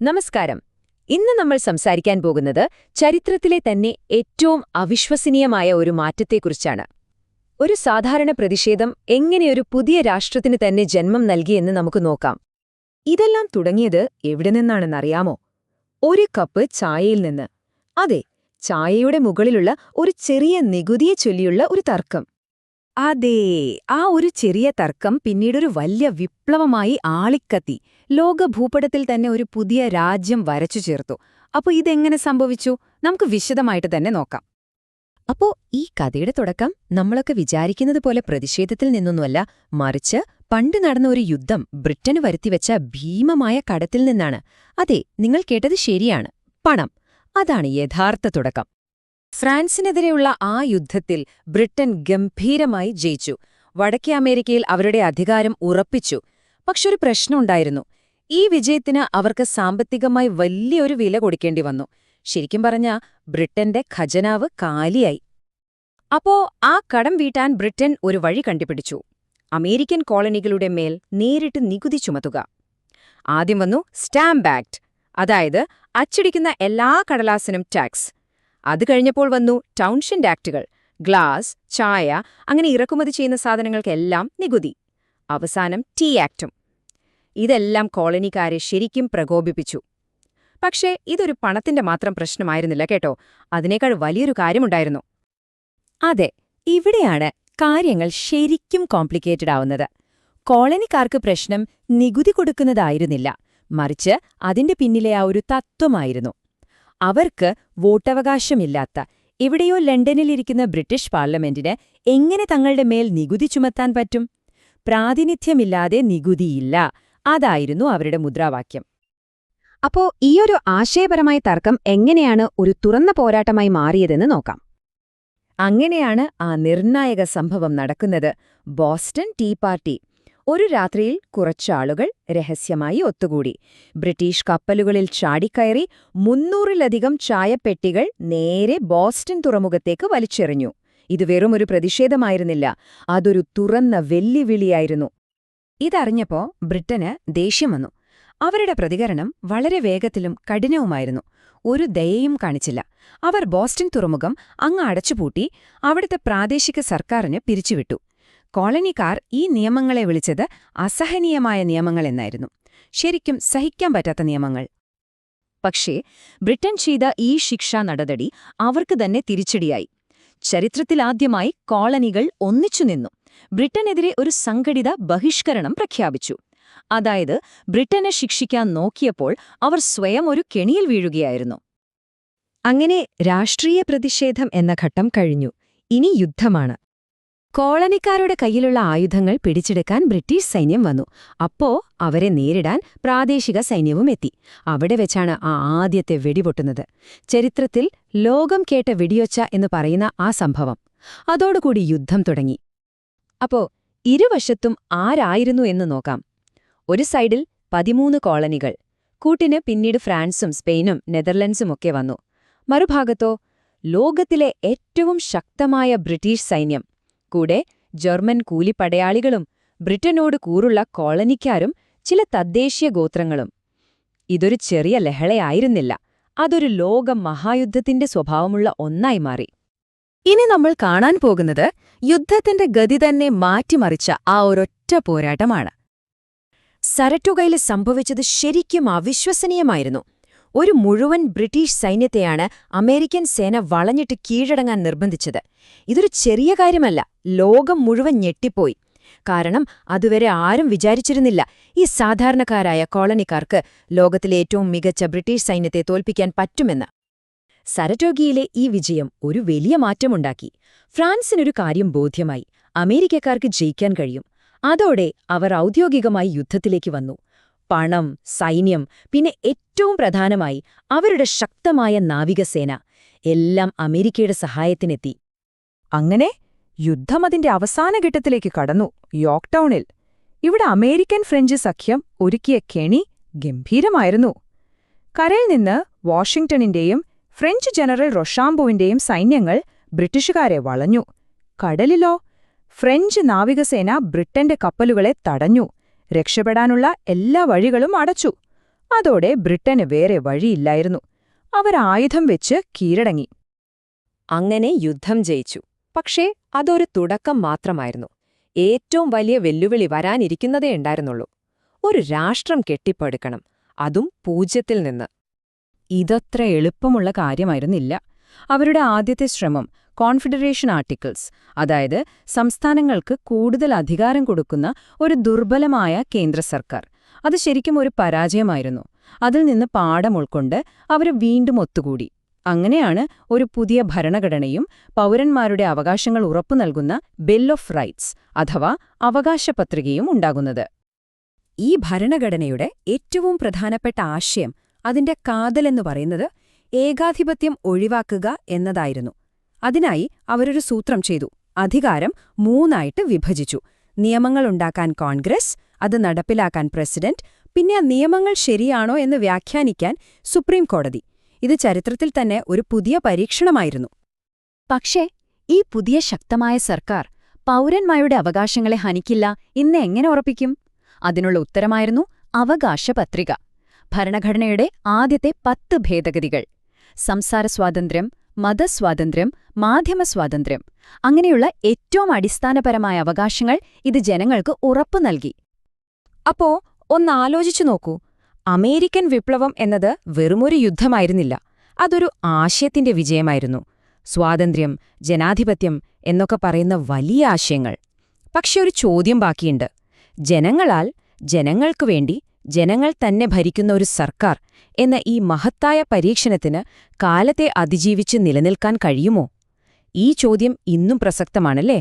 നമസ്കാരം. ഇന്ന് നമ്മൾ സംസാരിക്കാൻ പോകുന്നത് ചരിത്രത്തിലെ തന്നെ ഏറ്റവും അവിശ്വസനീയമായ ഒരു മാറ്റത്തെക്കുറിച്ചാണ്. ഒരു സാധാരണ പ്രതിഷേധം എങ്ങനെയൊരു പുതിയ രാഷ്ട്രത്തിന് തന്നെ ജന്മം നൽകിയെന്ന് നമുക്ക് നോക്കാം. ഇതെല്ലാം തുടങ്ങിയത് എവിടെ നിന്നാണെന്നറിയാമോ? ഒരു കപ്പ് ചായയിൽ നിന്ന്. അതെ, ചായയുടെ മുകളിലുള്ള ഒരു ചെറിയ നികുതിയെ ചൊല്ലിയുള്ള ഒരു തർക്കം. അതേ, ആ ഒരു ചെറിയ തർക്കം പിന്നീടൊരു വലിയ വിപ്ലവമായി ആളിക്കത്തി ലോക ഭൂപടത്തിൽ തന്നെ ഒരു പുതിയ രാജ്യം വരച്ചു ചേർത്തു. അപ്പോ ഇതെങ്ങനെ സംഭവിച്ചു? നമുക്ക് വിശദമായിട്ട് തന്നെ നോക്കാം. അപ്പോ ഈ കഥയുടെ തുടക്കം നമ്മളൊക്കെ വിചാരിക്കുന്നത് പോലെ പ്രതിഷേധത്തിൽ നിന്നൊന്നുമല്ല, മറിച്ച് പണ്ട് നടന്ന ഒരു യുദ്ധം ബ്രിട്ടന് വരുത്തിവെച്ച ഭീമമായ കടത്തിൽ നിന്നാണ്. അതെ, നിങ്ങൾ കേട്ടത് ശരിയാണ്, പണം. അതാണ് യഥാർത്ഥ തുടക്കം. ഫ്രാൻസിനെതിരെയുള്ള ആ യുദ്ധത്തിൽ ബ്രിട്ടൻ ഗംഭീരമായി ജയിച്ചു. വടക്കേ അമേരിക്കയിൽ അവരുടെ അധികാരം ഉറപ്പിച്ചു. പക്ഷെ ഒരു പ്രശ്നമുണ്ടായിരുന്നു. ഈ വിജയത്തിന് അവർക്ക് സാമ്പത്തികമായി വലിയൊരു വില കൊടുക്കേണ്ടി വന്നു. ശരിക്കും പറഞ്ഞാ ബ്രിട്ടന്റെ ഖജനാവ് കാലിയായി. അപ്പോ ആ കടം വീട്ടാൻ ബ്രിട്ടൻ ഒരു വഴി കണ്ടുപിടിച്ചു: അമേരിക്കൻ കോളനികളുടെ മേൽ നേരിട്ട് നികുതി ചുമത്തുക. ആദ്യം വന്നു സ്റ്റാമ്പ് ആക്ട്, അതായത് അച്ചടിക്കുന്ന എല്ലാ കടലാസിനും ടാക്സ്. അത് കഴിഞ്ഞപ്പോൾ വന്നു ടൗൺഷിൻഡ് ആക്ടുകൾ, ഗ്ലാസ്, ചായ, അങ്ങനെ ഇറക്കുമതി ചെയ്യുന്ന സാധനങ്ങൾക്കെല്ലാം നികുതി. അവസാനം ടീ ആക്ടും. ഇതെല്ലാം കോളനിക്കാരെ ശരിക്കും പ്രകോപിപ്പിച്ചു. പക്ഷേ ഇതൊരു പണത്തിന്റെ മാത്രം പ്രശ്നമായിരുന്നില്ല കേട്ടോ, അതിനേക്കാൾ വലിയൊരു കാര്യമുണ്ടായിരുന്നു. അതെ, ഇവിടെയാണ് കാര്യങ്ങൾ ശരിക്കും കോംപ്ലിക്കേറ്റഡ് ആവുന്നത്. കോളനിക്കാർക്ക് പ്രശ്നം നികുതി കൊടുക്കുന്നതായിരുന്നില്ല, മറിച്ച് അതിന്റെ പിന്നിലെ ആ ഒരു തത്വമായിരുന്നു. അവർക്ക് വോട്ടവകാശമില്ലാത്ത, എവിടെയോ ലണ്ടനിലിരിക്കുന്ന ബ്രിട്ടീഷ് പാർലമെന്റിന് എങ്ങനെ തങ്ങളുടെ മേൽ നികുതി ചുമത്താൻ പറ്റും? പ്രാതിനിധ്യമില്ലാതെ നികുതിയില്ല, അതായിരുന്നു അവരുടെ മുദ്രാവാക്യം. അപ്പോ ഈയൊരു ആശയപരമായ തർക്കം എങ്ങനെയാണ് ഒരു തുറന്ന പോരാട്ടമായി മാറിയതെന്ന് നോക്കാം. അങ്ങനെയാണ് ആ നിർണായക സംഭവം നടക്കുന്നത്: ബോസ്റ്റൺ ടീ പാർട്ടി. ഒരു രാത്രിയിൽ കുറച്ചാളുകൾ രഹസ്യമായി ഒത്തുകൂടി. ബ്രിട്ടീഷ് കപ്പലുകളിൽ ചാടിക്കയറി 300-ലധികം ചായപ്പെട്ടികൾ നേരെ ബോസ്റ്റൺ തുറമുഖത്തേക്ക് വലിച്ചെറിഞ്ഞു. ഇത് വെറുമൊരു പ്രതിഷേധമായിരുന്നില്ല, അതൊരു തുറന്ന വെല്ലുവിളിയായിരുന്നു. ഇതറിഞ്ഞപ്പോ ബ്രിട്ടന് ദേഷ്യം വന്നു. അവരുടെ പ്രതികരണം വളരെ വേഗത്തിലും കഠിനവുമായിരുന്നു. ഒരു ദയയും കാണിച്ചില്ല. അവർ ബോസ്റ്റൺ തുറമുഖം അങ്ങ് അടച്ചുപൂട്ടി അവിടുത്തെ പ്രാദേശിക സർക്കാരിന് പിരിച്ചുവിട്ടു. കോളനിക്കാർ ഈ നിയമങ്ങളെ വിളിച്ചത് അസഹനീയമായ നിയമങ്ങളെന്നായിരുന്നു. ശരിക്കും സഹിക്കാൻ പറ്റാത്ത നിയമങ്ങൾ. പക്ഷേ ബ്രിട്ടൻ ചെയ്ത ഈ ശിക്ഷാ നടപടി അവർക്ക് തന്നെ തിരിച്ചടിയായി. ചരിത്രത്തിലാദ്യമായി കോളനികൾ ഒന്നിച്ചുനിന്നു. ബ്രിട്ടനെതിരെ ഒരു സംഘടിത ബഹിഷ്കരണം പ്രഖ്യാപിച്ചു. അതായത് ബ്രിട്ടനെ ശിക്ഷിക്കാൻ നോക്കിയപ്പോൾ അവർ സ്വയം ഒരു കെണിയിൽ വീഴുകയായിരുന്നു. അങ്ങനെ രാഷ്ട്രീയ പ്രതിഷേധം എന്ന ഘട്ടം കഴിഞ്ഞു. ഇനി യുദ്ധമാണ്. കോളനിക്കാരുടെ കയ്യിലുള്ള ആയുധങ്ങൾ പിടിച്ചെടുക്കാൻ ബ്രിട്ടീഷ് സൈന്യം വന്നു. അപ്പോ അവരെ നേരിടാൻ പ്രാദേശിക സൈന്യവും എത്തി. അവിടെ വെച്ചാണ് ആ ആദ്യത്തെ വെടിപൊട്ടുന്നത്. ചരിത്രത്തിൽ ലോകം കേട്ട വെടിയൊച്ച എന്ന് പറയുന്ന ആ സംഭവം. അതോടുകൂടി യുദ്ധം തുടങ്ങി. അപ്പോ ഇരുവശത്തും ആരായിരുന്നു എന്ന് നോക്കാം. ഒരു സൈഡിൽ 13 കോളനികൾ, കൂട്ടിന് പിന്നീട് ഫ്രാൻസും സ്പെയിനും നെതർലൻഡ്സുമൊക്കെ വന്നു. മറുഭാഗത്തോ ലോകത്തിലെ ഏറ്റവും ശക്തമായ ബ്രിട്ടീഷ് സൈന്യം, കൂടെ ജർമ്മൻ കൂലിപ്പടയാളികളും ബ്രിട്ടനോട് കൂറുള്ള കോളനിക്കാരും ചില തദ്ദേശീയ ഗോത്രങ്ങളും. ഇതൊരു ചെറിയ ലഹളയായിരുന്നില്ല, അതൊരു ലോക മഹായുദ്ധത്തിന്റെ സ്വഭാവമുള്ള ഒന്നായി മാറി. ഇനി നമ്മൾ കാണാൻ പോകുന്നത് യുദ്ധത്തിന്റെ ഗതി തന്നെ മാറ്റിമറിച്ച ആ ഒരൊറ്റ പോരാട്ടമാണ്. സരറ്റോഗയിൽ സംഭവിച്ചത് ശരിക്കും അവിശ്വസനീയമായിരുന്നു. ഒരു മുഴുവൻ ബ്രിട്ടീഷ് സൈന്യത്തെയാണ് അമേരിക്കൻ സേന വളഞ്ഞിട്ട് കീഴടങ്ങാൻ നിർബന്ധിച്ചത്. ഇതൊരു ചെറിയ കാര്യമല്ല, ലോകം മുഴുവൻ ഞെട്ടിപ്പോയി. കാരണം അതുവരെ ആരും വിചാരിച്ചിരുന്നില്ല ഈ സാധാരണക്കാരായ കോളനിക്കാർക്ക് ലോകത്തിലെ ഏറ്റവും മികച്ച ബ്രിട്ടീഷ് സൈന്യത്തെ തോൽപ്പിക്കാൻ പറ്റുമെന്ന്. സരറ്റോഗിയിലെ ഈ വിജയം ഒരു വലിയ മാറ്റമുണ്ടാക്കി. ഫ്രാൻസിനൊരു കാര്യം ബോധ്യമായി: അമേരിക്കക്കാർക്ക് ജയിക്കാൻ കഴിയും. അതോടെ അവർ ഔദ്യോഗികമായി യുദ്ധത്തിലേക്ക് വന്നു. പണം, സൈന്യം, പിന്നെ ഏറ്റവും പ്രധാനമായി അവരുടെ ശക്തമായ നാവികസേന എല്ലാം അമേരിക്കയുടെ സഹായത്തിനെത്തി. അങ്ങനെ യുദ്ധം അതിന്റെ അവസാന ഘട്ടത്തിലേക്ക് കടന്നു. യോർക്ക്ടൗണിൽ ഇവിടെ അമേരിക്കൻ ഫ്രഞ്ച് സഖ്യം ഒരുക്കിയ കെണി ഗംഭീരമായിരുന്നു. കരയിൽ നിന്ന് വാഷിംഗ്ടണിന്റെയും ഫ്രഞ്ച് ജനറൽ റൊഷാംബോവിന്റെയും സൈന്യങ്ങൾ ബ്രിട്ടീഷുകാരെ വളഞ്ഞു. കടലിലോ ഫ്രഞ്ച് നാവികസേന ബ്രിട്ടന്റെ കപ്പലുകളെ തടഞ്ഞു. രക്ഷപ്പെടാനുള്ള എല്ലാ വഴികളും അടച്ചു. അതോടെ ബ്രിട്ടന് വേറെ വഴിയില്ലായിരുന്നു. അവരായുധം വെച്ച് കീഴടങ്ങി. അങ്ങനെ യുദ്ധം ജയിച്ചു. പക്ഷേ അതൊരു തുടക്കം മാത്രമായിരുന്നു. ഏറ്റവും വലിയ വെല്ലുവിളി വരാനിരിക്കുന്നതേ ഉണ്ടായിരുന്നുള്ളൂ. ഒരു രാഷ്ട്രം കെട്ടിപ്പടുക്കണം, അതും പൂജ്യത്തിൽ നിന്ന്. ഇതത്ര എളുപ്പമുള്ള കാര്യമായിരുന്നില്ല. അവരുടെ ആദ്യത്തെ ശ്രമം കോൺഫെഡറേഷൻ ആർട്ടിക്കിൾസ്, അതായത് സംസ്ഥാനങ്ങൾക്ക് കൂടുതൽ അധികാരം കൊടുക്കുന്ന ഒരു ദുർബലമായ കേന്ദ്ര സർക്കാർ, അത് ശരിക്കും ഒരു പരാജയമായിരുന്നു. അതിൽ നിന്ന് പാഠം ഉൾക്കൊണ്ട് അവർ വീണ്ടും ഒത്തുകൂടി. അങ്ങനെയാണ് ഒരു പുതിയ ഭരണഘടനയും പൗരന്മാരുടെ അവകാശങ്ങൾ ഉറപ്പു നൽകുന്ന ബിൽ ഓഫ് റൈറ്റ്സ് അഥവാ അവകാശപത്രികയും ഉണ്ടാകുന്നത്. ഈ ഭരണഘടനയുടെ ഏറ്റവും പ്രധാനപ്പെട്ട ആശയം, അതിന്റെ കാതലെന്നു പറയുന്നത് ഏകാധിപത്യം ഒഴിവാക്കുക എന്നതായിരുന്നു. അതിനായി അവരൊരു സൂത്രം ചെയ്തു. അധികാരം 3ആയിട്ട് വിഭജിച്ചു. നിയമങ്ങളുണ്ടാക്കാൻ കോൺഗ്രസ്, അത് നടപ്പിലാക്കാൻ പ്രസിഡന്റ്, പിന്നെ ആ നിയമങ്ങൾ ശരിയാണോ എന്ന് വ്യാഖ്യാനിക്കാൻ സുപ്രീം കോടതി. ഇത് ചരിത്രത്തിൽ തന്നെ ഒരു പുതിയ പരീക്ഷണമായിരുന്നു. പക്ഷേ ഈ പുതിയ ശക്തമായ സർക്കാർ പൗരന്മാരുടെ അവകാശങ്ങളെ ഹനിക്കില്ല എന്ന് എങ്ങനെ ഉറപ്പിക്കും? അതിനുള്ള ഉത്തരമായിരുന്നു അവകാശപത്രിക. ഭരണഘടനയുടെ ആദ്യത്തെ 10 ഭേദഗതികൾ. സംസാര സ്വാതന്ത്ര്യം, മതസ്വാതന്ത്ര്യം, മാധ്യമസ്വാതന്ത്ര്യം, അങ്ങനെയുള്ള ഏറ്റവും അടിസ്ഥാനപരമായ അവകാശങ്ങൾ ഇത് ജനങ്ങൾക്ക് ഉറപ്പു നൽകി. അപ്പോ ഒന്നാലോചിച്ചു നോക്കൂ, അമേരിക്കൻ വിപ്ലവം എന്നത് വെറുമൊരു യുദ്ധമായിരുന്നില്ല, അതൊരു ആശയത്തിന്റെ വിജയമായിരുന്നു. സ്വാതന്ത്ര്യം, ജനാധിപത്യം എന്നൊക്കെ പറയുന്ന വലിയ ആശയങ്ങൾ. പക്ഷെ ഒരു ചോദ്യം ബാക്കിയുണ്ട്. ജനങ്ങളാൽ, ജനങ്ങൾക്കു വേണ്ടി, ജനങ്ങൾ തന്നെ ഭരിക്കുന്ന ഒരു സർക്കാർ എന്ന ഈ മഹത്തായ പരീക്ഷണത്തിന് കാലത്തെ അതിജീവിച്ച് നിലനിൽക്കാൻ കഴിയുമോ? ഈ ചോദ്യം ഇന്നും പ്രസക്തമാണല്ലേ?